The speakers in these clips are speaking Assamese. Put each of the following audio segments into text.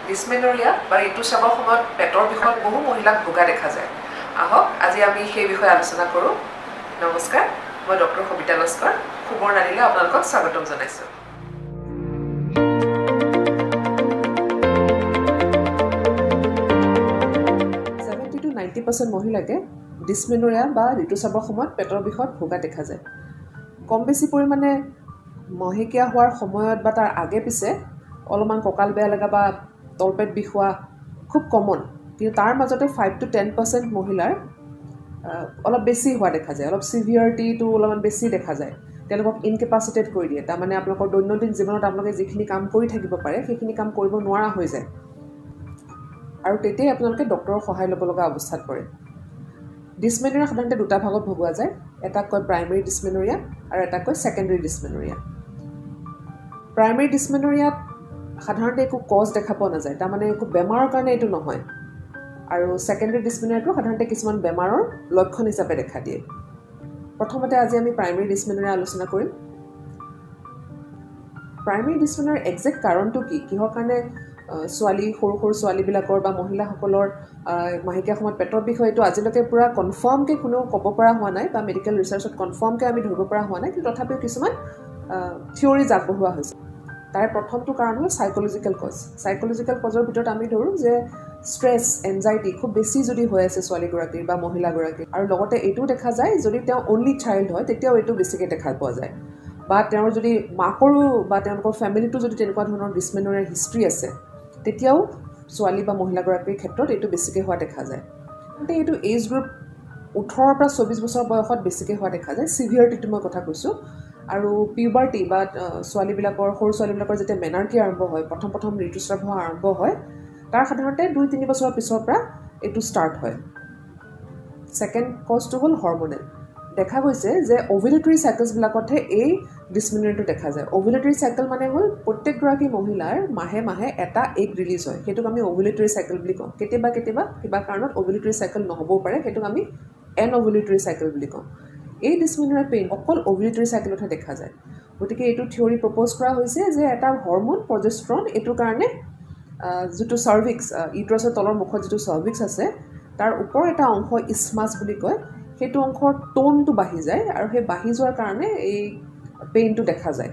ডিসমেনৰিয়া বা ঋতুস্ৰাৱৰ সময়ত পেটৰ বিষত বহু মহিলাক ভোগা দেখা যায়। আহক আজি আমি সেই বিষয়ে আলোচনা কৰোঁ। নমস্কাৰ, মই ডক্টৰ সবিতা লস্কৰ সুবৰ্ণালীলৈ আপোনালোকক স্বাগতম জনাইছোঁ। 70 to 90% মহিলাকে ডিসমেনৰিয়া বা ঋতুস্ৰাৱৰ সময়ত পেটৰ বিষত ভোগা দেখা যায়। কম বেছি পৰিমাণে মাহেকীয়া হোৱাৰ সময়ত বা তাৰ আগে পিছে অলপমান কঁকাল বেয়া লগা বা তলপেট বিষ হোৱা খুব কমন, কিন্তু তাৰ মাজতে 5 to 10% মহিলাৰ অলপ বেছি হোৱা দেখা যায়, অলপ চিভিয়াৰিটিটো অলপমান বেছি দেখা যায়। তেওঁলোকক ইনকেপাচিটেট কৰি দিয়ে, তাৰমানে আপোনালোকৰ দৈনন্দিন জীৱনত আপোনালোকে যিখিনি কাম কৰি থাকিব পাৰে সেইখিনি কাম কৰিব নোৱাৰা হৈ যায়, আৰু তেতিয়াই আপোনালোকে ডক্টৰৰ সহায় ল'ব লগা অৱস্থাত পৰে। ডিসমেনৰিয়া সাধাৰণতে দুটা ভাগত ভগোৱা যায়, এটাক কয় প্ৰাইমেৰী ডিসমেনৰিয়া আৰু এটাক কয় ছেকেণ্ডেৰী ডিসমেনৰিয়া। প্ৰাইমেৰী ডিসমেনৰিয়াত সাধাৰণতে একো কজ দেখা পোৱা নাযায়, তাৰমানে একো বেমাৰৰ কাৰণে এইটো নহয়, আৰু ছেকেণ্ডেৰী ডিসমেনৰিয়াটো সাধাৰণতে কিছুমান বেমাৰৰ লক্ষণ হিচাপে দেখা দিয়ে। প্ৰথমতে আজি আমি প্ৰাইমেৰী ডিসমেনৰিয়া আলোচনা কৰিম। প্ৰাইমেৰী ডিসমেনৰিয়াৰ একজেক্ট কাৰণটো কি, কিহৰ কাৰণে সৰু সৰু ছোৱালীবিলাকৰ বা মহিলাসকলৰ মাহেকীয়া সময়ত পেটৰ বিষ হয়, এইটো আজিলৈকে পূৰা কনফাৰ্মকৈ কোনেও ক'ব পৰা হোৱা নাই বা মেডিকেল ৰিচাৰ্চত কনফাৰ্মকৈ আমি ধৰিব পৰা হোৱা নাই, কিন্তু তথাপিও কিছুমান থিয়ৰিজ আগবঢ়োৱা হৈছে। তাৰে প্ৰথমটো কাৰণ হ'ল চাইক'লজিকেল কজ। চাইক'লজিকেল কজৰ ভিতৰত আমি ধৰোঁ যে ষ্ট্ৰেছ, এনজাইটি খুব বেছি যদি হৈ আছে ছোৱালীগৰাকীৰ বা মহিলাগৰাকীৰ, আৰু লগতে এইটোও দেখা যায় যদি তেওঁ অনলি চাইল্ড হয় তেতিয়াও এইটো বেছিকৈ দেখা পোৱা যায়, বা তেওঁৰ যদি মাকৰো বা তেওঁলোকৰ ফেমিলিটো যদি তেনেকুৱা ধৰণৰ ডিসমেনৰিয়াৰ হিষ্ট্ৰী আছে তেতিয়াও ছোৱালী বা মহিলাগৰাকীৰ ক্ষেত্ৰত এইটো বেছিকৈ হোৱা দেখা যায়। গতিকে এইটো এজ গ্ৰুপ 18 পৰা 24 বছৰ বয়সত বেছিকৈ হোৱা দেখা যায়। চিভিয়াৰিটিটো মই কথা কৈছোঁ। আৰু পিউবাৰ্টি বা সৰু ছোৱালীবিলাকৰ যেতিয়া মেনাৰ্কি আৰম্ভ হয়, প্ৰথম ঋতুস্ৰাৱ হোৱা আৰম্ভ হয়, তাৰ সাধাৰণতে 2-3 বছৰৰ পিছৰ পৰা এইটো ষ্টাৰ্ট হয়। ছেকেণ্ড কজটো হ'ল হৰমনেল। দেখা গৈছে যে অভিলেটৰী চাইকেলছবিলাকতহে এই ডিসমেনৰিয়াটো দেখা যায়। অভিলেটৰী চাইকেল মানে হ'ল প্ৰত্যেকগৰাকী মহিলাৰ মাহে মাহে এটা এগ ৰিলিজ হয়, সেইটোক আমি অভিলেটৰী চাইকেল বুলি কওঁ। কেতিয়াবা কিবা কাৰণত অভিলেটৰী চাইকেল নহ'বও পাৰে, সেইটোক আমি এনঅভিলেটৰী চাইকেল বুলি কওঁ। এই ডিসমেনৰিয়াৰ পেইন অকল অভিলেটৰী চাইকেলতহে দেখা যায়। গতিকে এইটো থিয়ৰী প্ৰপ'জ কৰা হৈছে যে এটা হৰম'ন প্ৰজেষ্ট্ৰন, এইটোৰ কাৰণে যিটো চাৰ্ভিক্স, ইউট্ৰাছৰ তলৰ মুখত যিটো চাৰ্ভিক্স আছে তাৰ ওপৰৰ এটা অংশ ইছমাছ বুলি কয়, সেইটো অংশৰ টোনটো বাঢ়ি যায়, আৰু সেই বাঢ়ি যোৱাৰ কাৰণে এই পেইনটো দেখা যায়।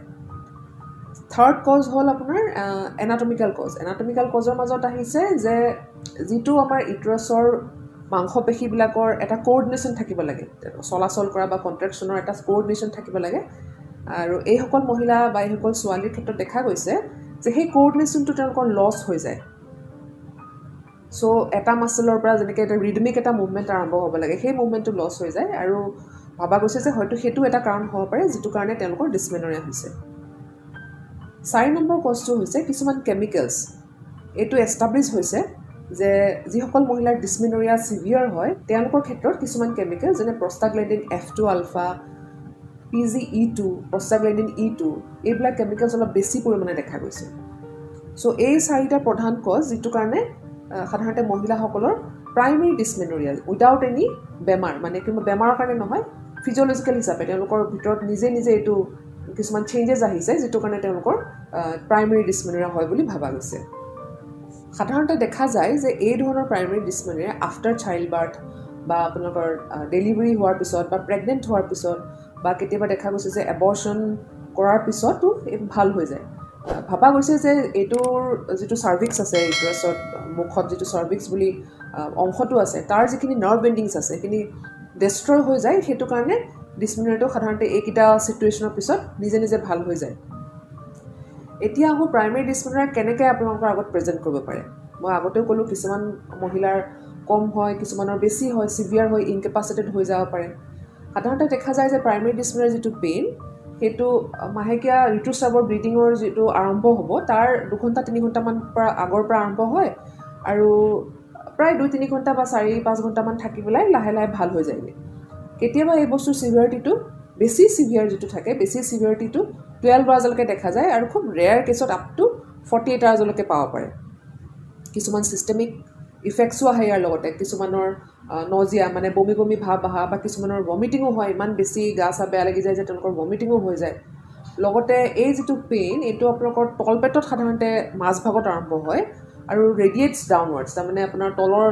থাৰ্ড কজ হ'ল আপোনাৰ এনাটমিকেল কজ। এনাটমিকেল কজৰ মাজত আহিছে যে যিটো আমাৰ ইউট্ৰাছৰ মাংসপেশীবিলাকৰ এটা কোঅৰ্ডিনেশ্যন থাকিব লাগে, চলাচল কৰা বা কণ্ট্ৰেকশ্যনৰ এটা কোঅৰ্ডিনেশ্যন থাকিব লাগে, আৰু এইসকল মহিলা বা এইসকল ছোৱালীৰ ক্ষেত্ৰত দেখা গৈছে যে সেই কোঅৰ্ডিনেশ্যনটো তেওঁলোকৰ লছ হৈ যায়। চ' এটা মাছলৰ পৰা যেনেকৈ এটা ৰিডমিক এটা মুভমেণ্ট আৰম্ভ হ'ব লাগে, সেই মুভমেণ্টটো লছ হৈ যায়, আৰু ভাবা গৈছে যে হয়তো সেইটো এটা কাৰণ হ'ব পাৰে যিটো কাৰণে তেওঁলোকৰ ডিসমেনৰিয়া হৈছে। 4 নম্বৰ কজটো হৈছে কিছুমান কেমিকেলছ। এইটো এষ্টাব্লিছ হৈছে যে যিসকল মহিলাৰ ডিসমেনৰিয়া চিভিয়াৰ হয় তেওঁলোকৰ ক্ষেত্ৰত কিছুমান কেমিকেল যেনে prostaglandin F2 ULFA, PGE2, prostaglandin E2, এইবিলাক কেমিকেলছ অলপ বেছি পৰিমাণে দেখা গৈছে। চ' এই 4টা প্ৰধান কজ যিটো কাৰণে সাধাৰণতে মহিলাসকলৰ প্ৰাইমেৰী ডিসমেনৰিয়া উইদাউট এনি বেমাৰ, মানে কিবা বেমাৰৰ কাৰণে নহয়, ফিজিঅ'লজিকেল হিচাপে তেওঁলোকৰ ভিতৰত নিজে এইটো কিছুমান চেঞ্জেছ আহিছে যিটো কাৰণে তেওঁলোকৰ প্ৰাইমেৰী ডিসমেনৰিয়া হয় বুলি ভাবা গৈছে। সাধাৰণতে দেখা যায় যে এই ধৰণৰ প্ৰাইমেৰী ডিসমেনৰিয়া আফটাৰ চাইল্ড বাৰ্থ বা আপোনালোকৰ ডেলিভাৰী হোৱাৰ পিছত বা প্ৰেগনেণ্ট হোৱাৰ পিছত, বা কেতিয়াবা দেখা গৈছে যে এবৰ্চন কৰাৰ পিছতো এইটো ভাল হৈ যায়। ভাবা গৈছে যে এইটোৰ যিটো চাৰ্ভিক্স আছে, ইউট্ৰাছৰ মুখত যিটো চাৰ্ভিক্স বুলি অংশটো আছে, তাৰ যিখিনি নাৰ্ভ এণ্ডিংছ আছে সেইখিনি ডেষ্ট্ৰয় হৈ যায়, সেইটো কাৰণে ডিসমেনৰিয়াটো সাধাৰণতে এইকেইটা ছিটুৱেশ্যনৰ পিছত নিজে ভাল হৈ যায়। এতিয়া আহোঁ প্ৰাইমেৰী ডিসমেনৰিয়া কেনেকৈ আপোনালোকৰ আগত প্ৰেজেণ্ট কৰিব পাৰে। মই আগতেও ক'লোঁ কিছুমান মহিলাৰ কম হয়, কিছুমানৰ বেছি হয়, চিভিয়াৰ হৈ ইনকেপাচিটেড হৈ যাব পাৰে। সাধাৰণতে দেখা যায় যে প্ৰাইমেৰী ডিসমেনৰিয়াৰ যিটো পেইন, সেইটো মাহেকীয়া ঋতুস্ৰাৱৰ ব্লিডিঙৰ যিটো আৰম্ভ হ'ব তাৰ 2-3 ঘণ্টামান আগৰ পৰা আৰম্ভ হয়, আৰু প্ৰায় 2-3 ঘণ্টা বা 4-5 ঘণ্টামান থাকি পেলাই লাহে ভাল হৈ যায়গৈ। কেতিয়াবা এই বস্তুৰ চিভিয়াৰিটিটো বেছি চিভিয়াৰ যিটো থাকে, বেছি চিভিয়াৰিটিটো 12 আৱাৰ্ছলৈকে দেখা যায়, আৰু খুব ৰেয়াৰ কেছত আপ টু 48 আৱাৰ্ছলৈকে পাব পাৰে। কিছুমান ছিষ্টেমিক ইফেক্টছো আহে ইয়াৰ লগতে, কিছুমানৰ নজিয়া মানে বমি ভাৱ আহা, বা কিছুমানৰ ভমিটিঙো হয়, ইমান বেছি গা চা বেয়া লাগি যায় যে তেওঁলোকৰ ভমিটিঙো হৈ যায়। লগতে এই যিটো পেইন, এইটো আপোনালোকৰ তলপেটত সাধাৰণতে মাজভাগত আৰম্ভ হয়, আৰু ৰেডিয়েটছ ডাউনৱাৰ্ডছ, তাৰমানে আপোনাৰ তলৰ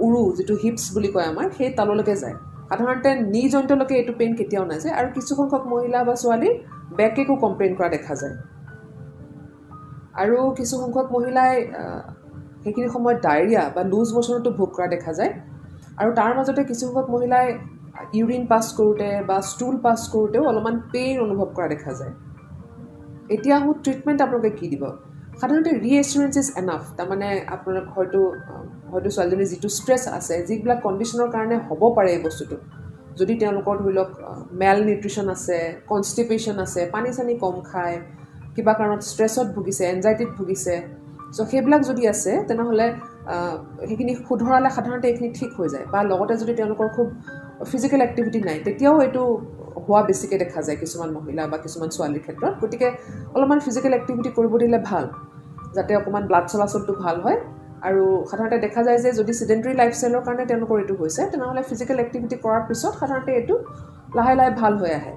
উৰু যিটো হিপছ বুলি কয় আমাৰ, সেই তাললৈকে যায়। সাধাৰণতে নি জইণ্টলৈকে এইটো পেইন কেতিয়াও নাযায়। আৰু কিছু সংখ্যক মহিলা বা ছোৱালীৰ বেকেকো কমপ্লেইন কৰা দেখা যায়। আৰু কিছু সংখ্যক মহিলাই সেইখিনি সময়ত ডায়েৰিয়া বা লুজ ম'শ্যনতো ভোগ কৰা দেখা যায়। আৰু তাৰ মাজতে কিছু সংখ্যক মহিলাই ইউৰিন পাছ কৰোঁতে বা ষ্টুল পাছ কৰোঁতেও অলপমান পেইন অনুভৱ কৰা দেখা যায়। এতিয়া আহোঁ ট্ৰিটমেণ্ট আপোনালোকে কি দিব। সাধাৰণতে ৰিএচুৰেঞ্চ ইজ এনাফ। তাৰমানে আপোনালোক হয়তো ছোৱালীজনীৰ যিটো ষ্ট্ৰেছ আছে, যিবিলাক কণ্ডিশ্যনৰ কাৰণে হ'ব পাৰে এই বস্তুটো, যদি তেওঁলোকৰ ধৰি লওক মেল নিউট্ৰিশ্যন আছে, কনষ্টিপেশ্যন আছে, পানী চানী কম খায়, কিবা কাৰণত ষ্ট্ৰেছত ভুগিছে, এনজাইটিত ভুগিছে, চ' সেইবিলাক যদি আছে তেনেহ'লে সেইখিনি শুধৰালে সাধাৰণতে এইখিনি ঠিক হৈ যায়। বা লগতে যদি তেওঁলোকৰ খুব ফিজিকেল এক্টিভিটি নাই, তেতিয়াও এইটো হোৱা বেছিকৈ দেখা যায় কিছুমান মহিলা বা কিছুমান ছোৱালীৰ ক্ষেত্ৰত। গতিকে অলপমান ফিজিকেল এক্টিভিটি কৰিব দিলে ভাল, যাতে অকণমান ব্লাড চলাচলটো ভাল হয়। আৰু সাধাৰণতে দেখা যায় যে যদি চিডেণ্টেৰী লাইফষ্টাইলৰ কাৰণে তেওঁলোকৰ এইটো হৈছে, তেনেহ'লে ফিজিকেল এক্টিভিটি কৰাৰ পিছত সাধাৰণতে এইটো লাহে লাহে ভাল হৈ আহে।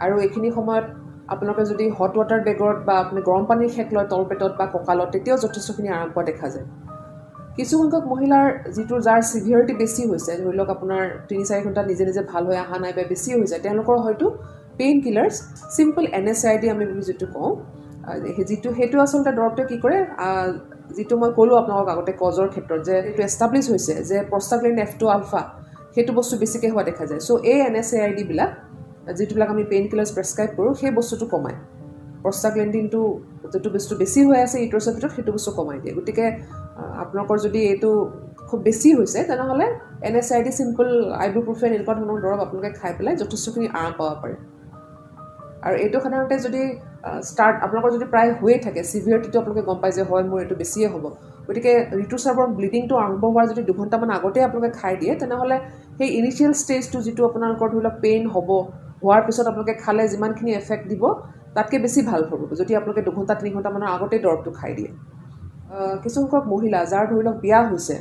আৰু এইখিনি সময়ত আপোনালোকে যদি হট ৱাটাৰ বেগত বা আপুনি গৰম পানীৰ সেক লয় তলপেটত বা কঁকালত, তেতিয়াও যথেষ্টখিনি আৰাম পোৱা দেখা যায়। কিছু সংখ্যক মহিলাৰ যাৰ চিভিয়ৰিটি বেছি হৈছে, ধৰি লওক আপোনাৰ 3-4 ঘণ্টা নিজে নিজে ভাল হৈ অহা নাই বা বেছি হৈছে, তেওঁলোকৰ হয়তো পেইন কিলাৰ্ছ, চিম্পল NSAID আমি যিটো কওঁ, সেইটো আচলতে দৰৱটোৱে কি কৰে, যিটো মই ক'লোঁ আপোনালোকক আগতে কজৰ ক্ষেত্ৰত, যে এইটো এষ্টাব্লিছ হৈছে যে প্ৰষ্টাগ্লেণ্ড F2 আলফা সেইটো বস্তু বেছিকৈ হোৱা দেখা যায়। চ' এই NSAID বিলাক, যিটোবিলাক আমি পেইন কিলাৰ্ছ প্ৰেছক্ৰাইব কৰোঁ, সেই বস্তুটো কমায়। প্ৰষ্টাগ্লেণ্ডিনটো যিটো বস্তু বেছি হৈ আছে ইউট্ৰাছৰ ভিতৰত, সেইটো বস্তু কমাই দিয়ে। গতিকে আপোনালোকৰ যদি এইটো খুব বেছি হৈছে, তেনেহ'লে NSAID, চিম্পল আইবুপ্ৰফেন এনেকুৱা ধৰণৰ দৰৱ আপোনালোকে খাই পেলাই যথেষ্টখিনি আৰাম পাব পাৰে। আৰু এইটো সাধাৰণতে যদি আপোনালোকৰ যদি প্ৰায় হৈয়ে থাকে, চিভিয়ৰিটিটো আপোনালোকে গম পায় যে হয় মোৰ এইটো বেছিয়ে হ'ব, গতিকে ঋতুস্ৰাৱৰ ব্লিডিংটো আৰম্ভ হোৱাৰ যদি 2 ঘণ্টামান আগতে আপোনালোকে খাই দিয়ে, তেনেহ'লে সেই ইনিচিয়েল ষ্টেজটো যিটো আপোনালোকৰ ধৰি লওক পেইন হোৱাৰ পিছত আপোনালোকে খালে যিমানখিনি এফেক্ট দিব, তাতকৈ বেছি ভাল হ'ব যদি আপোনালোকে 2 ঘণ্টা 3 ঘণ্টামানৰ আগতেই দৰৱটো খাই দিয়ে। কিছুসংখ্যক মহিলা যাৰ ধৰি লওক বিয়া হৈছে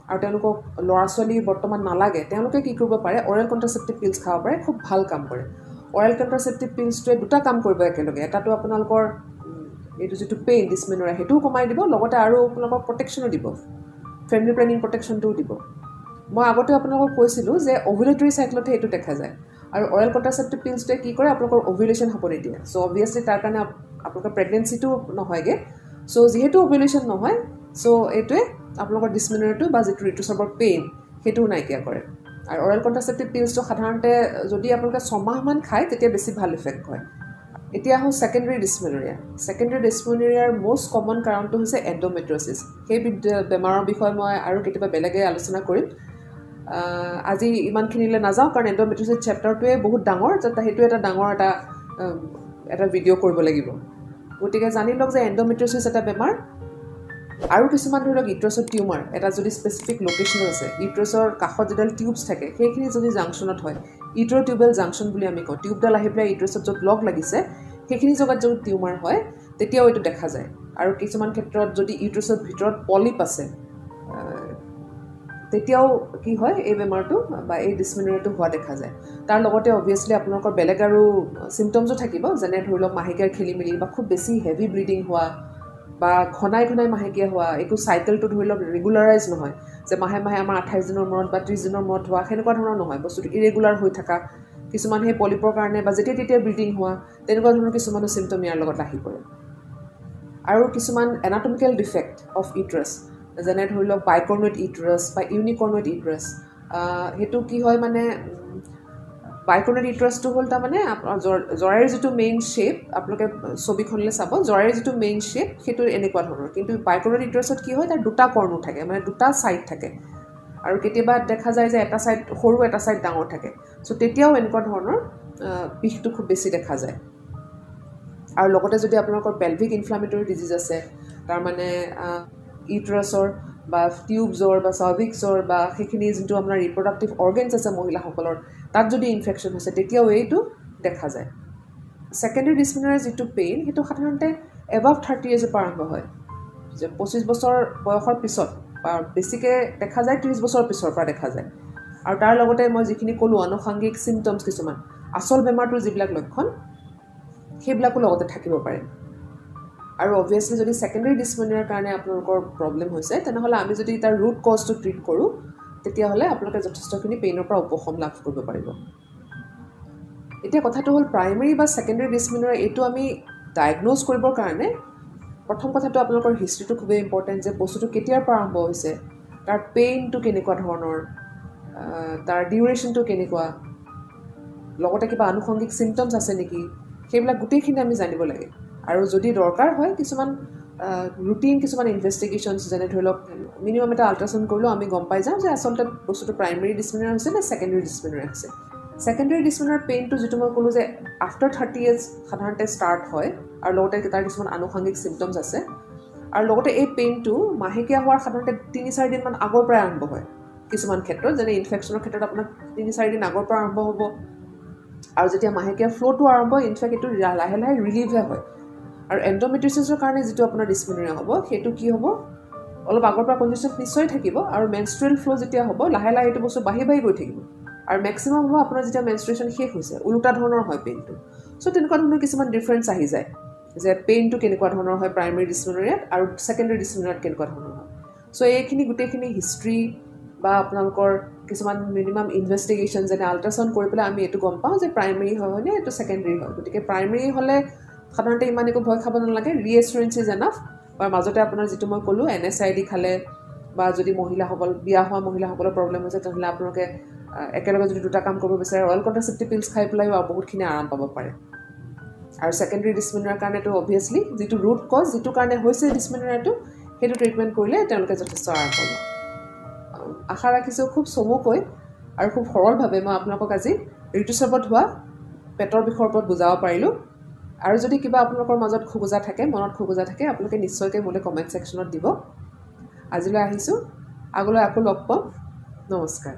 আৰু তেওঁলোকক ল'ৰা ছোৱালী বৰ্তমান নালাগে, তেওঁলোকে কি কৰিব পাৰে, অৰেল কণ্ট্ৰাচেপ্টিভ পিলছ খাব পাৰে, খুব ভাল কাম কৰে। অৰেল কণ্ট্ৰাচেপ্টিভ পিলছটোৱে 2টা কাম কৰিব একেলগে। এটাটো আপোনালোকৰ এইটো যিটো পেইন ডিছমেন'ৰিয়া সেইটোও কমাই দিব, লগতে আৰু আপোনালোকক প্ৰটেকশ্যনো দিব, ফেমিলি প্লেনিং প্ৰটেকশ্যনটোও দিব। মই আগতে আপোনালোকক কৈছিলোঁ যে অভিউলেটৰী চাইকেলতহে এইটো দেখা যায়। আৰু অৰেল কণ্ট্ৰাচেপ্টিভ পিলছটোৱে কি কৰে, আপোনালোকৰ অভিউলেশ্যন হ'ব নিদিয়ে। চ' অবভিয়াছলি তাৰ কাৰণে আপোনালোকৰ প্ৰেগনেঞ্চিটো নহয়গৈ। চ' যিহেতু অভিউলেশ্যন নহয়, চ' এইটোৱে আপোনালোকৰ ডিছমেন'ৰিয়াটো বা যিটো ঋতুস্ৰাৱৰ পেইন সেইটোও নাইকিয়া কৰে। আৰু অৰেল কণ্ট্ৰাচেপ্টিভ পিলছটো সাধাৰণতে যদি আপোনালোকে 6 মাহমান খায়, তেতিয়া বেছি ভাল ইফেক্ট হয়। এতিয়া আহোঁ ছেকেণ্ডেৰী ডিছমেন'ৰিয়া। ছেকেণ্ডেৰী ডিছমেন'ৰিয়াৰ মষ্ট কমন কাৰণটো হৈছে এণ্ড'মেট্ৰিয়ছিছ। সেই বেমাৰৰ বিষয়ে মই আৰু কেতিয়াবা বেলেগে আলোচনা কৰিম। আজি ইমানখিনিলৈ নাযাওঁ, কাৰণ এণ্ড'মেট্ৰিয়ছিছ চেপ্টাৰটোৱে বহুত ডাঙৰ, সেইটো এটা ডাঙৰ এটা ভিডিঅ' কৰিব লাগিব। গতিকে জানি লওক যে এণ্ড'মেট্ৰিয়ছিছ এটা বেমাৰ। আৰু কিছুমান ধৰি লওক ইউট্ৰাছৰ টিউমাৰ, এটা যদি স্পেচিফিক লোকেশ্যন আছে, ইউট্ৰাছৰ কাষত যিডাল টিউবছ থাকে, সেইখিনি যদি জাংচনত হয়, ইউট্ৰোটিউবেল জাংচন বুলি আমি কওঁ, টিউবডাল আহি পেলাই ইউট্ৰাছত য'ত লগ লাগিছে, সেইখিনি জেগাত যদি টিউমাৰ হয়, তেতিয়াও এইটো দেখা যায়। আৰু কিছুমান ক্ষেত্ৰত যদি ইউট্ৰাছৰ ভিতৰত পলিপ আছে, তেতিয়াও কি হয়, এই বেমাৰটো বা এই ডিছমেন'ৰিয়াটো হোৱা দেখা যায়। তাৰ লগতে অবভিয়াছলি আপোনালোকৰ বেলেগ আৰু চিমটমছো থাকিব, যেনে ধৰি লওক মাহেকীয়াৰ খেলিমেলি বা খুব বেছি হেভি ব্লিডিং হোৱা, বা ঘনাই ঘনাই মাহেকীয়া হোৱা, একো চাইকেলটো ধৰি লওক ৰেগুলাৰাইজ নহয়, যে মাহে মাহে আমাৰ 28 দিনৰ মূৰত বা 30 দিনৰ মূৰত হোৱা, সেনেকুৱা ধৰণৰ নহয়, বস্তুটো ইৰেগুলাৰ হৈ থকা। কিছুমান সেই পলিপৰ কাৰণে বা যেতিয়া তেতিয়া ব্লিডিং হোৱা, তেনেকুৱা ধৰণৰ কিছুমানো চিমটম ইয়াৰ লগত আহি পৰে। আৰু কিছুমান এনাটমিকেল ডিফেক্ট অফ ইউট্ৰাছ, যেনে ধৰি লওক বাইকৰ্নুইট ইউট্ৰাছ বা ইউনিকৰ্নুইট ইউট্ৰাছ। সেইটো কি হয়, মানে বাইকৰ্নুইট ইউট্ৰাছটো হ'ল তাৰমানে জৰাইৰ যিটো মেইন শ্বেপ, আপোনালোকে ছবিখনলৈ চাব, জৰাইৰ যিটো মেইন শ্বেপ সেইটো এনেকুৱা ধৰণৰ, কিন্তু বাইকৰ্নুইট ইউট্ৰাছত কি হয়, তাৰ 2টা কৰ্ণু থাকে, মানে 2টা ছাইড থাকে। আৰু কেতিয়াবা দেখা যায় যে এটা ছাইড সৰু, এটা ছাইড ডাঙৰ থাকে। চ' তেতিয়াও এনেকুৱা ধৰণৰ বিষটো খুব বেছি দেখা যায়। আৰু লগতে যদি আপোনালোকৰ পেলভিক ইনফ্লামেটৰী ডিজিজ আছে, তাৰমানে ইউট্ৰাছৰ বা টিউবছৰ বা চাৰ্ভিক্সৰ বা সেইখিনি যোনটো আপোনাৰ ৰিপ্ৰডাক্টিভ অৰ্গেনছ আছে মহিলাসকলৰ, তাত যদি ইনফেকশ্যন হৈছে, তেতিয়াও এইটো দেখা যায়। ছেকেণ্ডেৰী ডিছমেন'ৰিয়াৰ যিটো পেইন, সেইটো সাধাৰণতে এবাভ 30 ইয়েৰ্ছৰ পৰা আৰম্ভ হয়, যে 25 বছৰ বয়সৰ পিছত, বা বেছিকৈ দেখা যায় 30 বছৰৰ পিছৰ পৰা দেখা যায়। আৰু তাৰ লগতে মই যিখিনি ক'লোঁ আনুষংগিক চিমটমছ কিছুমান, আচল বেমাৰটোৰ যিবিলাক লক্ষণ, সেইবিলাকো লগতে থাকিব পাৰে। আৰু অবভিয়াছলি যদি ছেকেণ্ডেৰী ডিছমেনোৰিয়াৰ কাৰণে আপোনালোকৰ প্ৰব্লেম হৈছে তেনেহ'লে আমি যদি তাৰ ৰুট কজটো ট্ৰিট কৰোঁ তেতিয়াহ'লে আপোনালোকে যথেষ্টখিনি পেইনৰ পৰা উপশম লাভ কৰিব পাৰিব। এতিয়া কথাটো হ'ল প্ৰাইমেৰী বা ছেকেণ্ডেৰী ডিছমেনোৰিয়া এইটো আমি ডায়েগন'জ কৰিবৰ কাৰণে প্ৰথম কথাটো আপোনালোকৰ হিষ্ট্ৰীটো খুবেই ইম্পৰ্টেণ্ট যে বস্তুটো কেতিয়াৰ পৰা আৰম্ভ হৈছে, তাৰ পেইনটো কেনেকুৱা ধৰণৰ, তাৰ ডিউৰেশ্যনটো কেনেকুৱা, লগতে কিবা আনুষংগিক চিমটমছ আছে নেকি, সেইবিলাক গোটেইখিনি আমি জানিব লাগে। আৰু যদি দৰকাৰ হয় কিছুমান ৰুটিন কিছুমান ইনভেষ্টিগেশ্যনছ যেনে ধৰি লওক মিনিমাম এটা আল্ট্ৰাচাউণ্ড কৰিলেও আমি গম পাই যাওঁ যে আচলতে বস্তুটো প্ৰাইমেৰী ডিছমেনোৰিয়া হৈছে নে ছেকেণ্ডেৰী ডিছমেনোৰিয়া হৈছে। ছেকেণ্ডেৰী ডিছমেনোৰিয়াৰ পেইনটো যিটো মই ক'লোঁ যে আফটাৰ 30 years সাধাৰণতে ষ্টাৰ্ট হয় আৰু লগতে তাৰ কিছুমান আনুষংগিক চিমটমছ আছে। আৰু লগতে এই পেইনটো মাহেকীয়া হোৱাৰ সাধাৰণতে 3-4 দিনমান আগৰ পৰাই আৰম্ভ হয় কিছুমান ক্ষেত্ৰত, যেনে ইনফেকশ্যনৰ ক্ষেত্ৰত আপোনাৰ 3-4 দিন আগৰ পৰা আৰম্ভ হ'ব। আৰু যেতিয়া মাহেকীয়া ফ্ল'টো আৰম্ভ হয় ইনফেক্ট এইটো লাহে লাহে ৰিলিভহে হয়। আৰু এণ্ড'মেট্ৰিয়াছিছৰ কাৰণে যিটো আপোনাৰ ডিছমেনোৰিয়া হ'ব সেইটো কি হ'ব, অলপ আগৰ পৰা কণ্ডিশ্যন নিশ্চয় থাকিব আৰু মেনষ্ট্ৰুৱেল ফ্ল' যেতিয়া হ'ব লাহে লাহে এইটো বস্তু বাঢ়ি গৈ থাকিব। আৰু মেক্সিমাম হ'ব আপোনাৰ যেতিয়া মেনষ্ট্ৰুৱেশ্যন শেষ হৈছে, ওলোটা ধৰণৰ হয় পেইনটো। চ' তেনেকুৱা ধৰণৰ কিছুমান ডিফাৰেঞ্চ আহি যায় যে পেইনটো কেনেকুৱা ধৰণৰ হয় প্ৰাইমেৰী ডিছমেনোৰিয়াত আৰু ছেকেণ্ডেৰী ডিছমেনোৰিয়াত কেনেকুৱা ধৰণৰ হয়। চ' এইখিনি গোটেইখিনি হিষ্ট্ৰী বা আপোনালোকৰ কিছুমান মিনিমাম ইনভেষ্টিগেশ্যন যেনে আল্ট্ৰাচাউণ্ড কৰি পেলাই আমি এইটো গম পাওঁ যে প্ৰাইমেৰী হয়নে এইটো ছেকেণ্ডেৰী হয়। গতিকে প্ৰাইমেৰী হ'লে সাধাৰণতে ইমান একো ভয় খাব নালাগে, ৰিএচুৰেঞ্চ ইজ এনাফ। বা মাজতে আপোনাৰ যিটো মই ক'লোঁ NSAID খালে বা যদি মহিলাসকল বিয়া হোৱা মহিলাসকলৰ প্ৰব্লেম হৈছে তেনেহ'লে আপোনালোকে একেলগে যদি দুটা কাম কৰিব বিচাৰে অইল কণ্ট্ৰাচেপ্টিভ পিলছ খাই পেলাইও বহুতখিনি আৰাম পাব পাৰে। আৰু ছেকেণ্ডেৰী ডিছমেনোৰিয়াৰ কাৰণেতো অবভিয়াছলি যিটো ৰুট কজ যিটো কাৰণে হৈছে ডিছমেনোৰিয়াটো সেইটো ট্ৰিটমেণ্ট কৰিলে তেওঁলোকে যথেষ্ট আৰাম পাব। আশা ৰাখিছোঁ খুব চমুকৈ আৰু খুব সৰলভাৱে মই আপোনালোকক আজি ঋতুস্ৰাৱত হোৱা পেটৰ বিষৰ ওপৰত বুজাব পাৰিলোঁ। আৰু যদি কিবা আপোনালোকৰ মাজত খোকোজা থাকে, মনত খোকোজা থাকে, আপোনালোকে নিশ্চয়কৈ মোলৈ কমেণ্ট ছেকশ্যনত দিব। আজিলৈ আহিছোঁ, আগলৈ আকৌ লগ পাম। নমস্কাৰ।